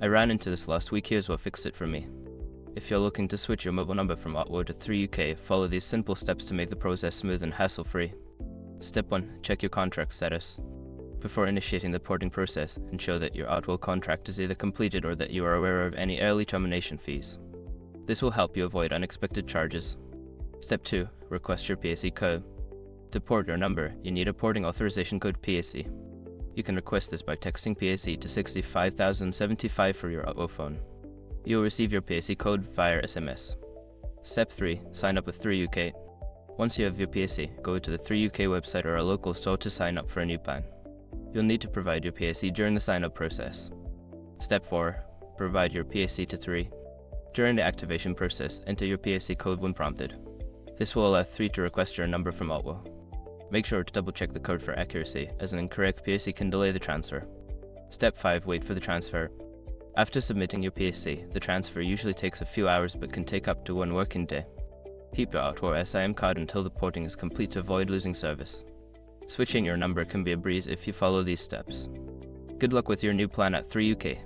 I ran into this last week. Here's what fixed it for me. If you're looking to switch your mobile number from Otwo to 3UK, follow these simple steps to make the process smooth and hassle-free. Step 1. Check your contract status. Before initiating the porting process, ensure that your Otwo contract is either completed or that you are aware of any early termination fees. This will help you avoid unexpected charges. Step 2. Request your PSE code. To port your number, you need a porting authorization code PSE. You can request this by texting PSE to 65075 for your Otwo phone. You will receive your PSE code via SMS. Step 3. Sign up with 3UK. Once you have your PSE, go to the 3UK website or a local store to sign up for a new plan. You'll need to provide your PSE during the sign-up process. Step 4. Provide your PSE to 3. During the activation process, enter your PSE code when prompted. This will allow 3 to request your number from Otwo. Make sure to double-check the code for accuracy, as an incorrect PSE can delay the transfer. Step 5. Wait for the transfer. After submitting your PSE, the transfer usually takes a few hours but can take up to 1 working day. Keep your Otwo SIM card until the porting is complete to avoid losing service. Switching your number can be a breeze if you follow these steps. Good luck with your new plan at 3UK.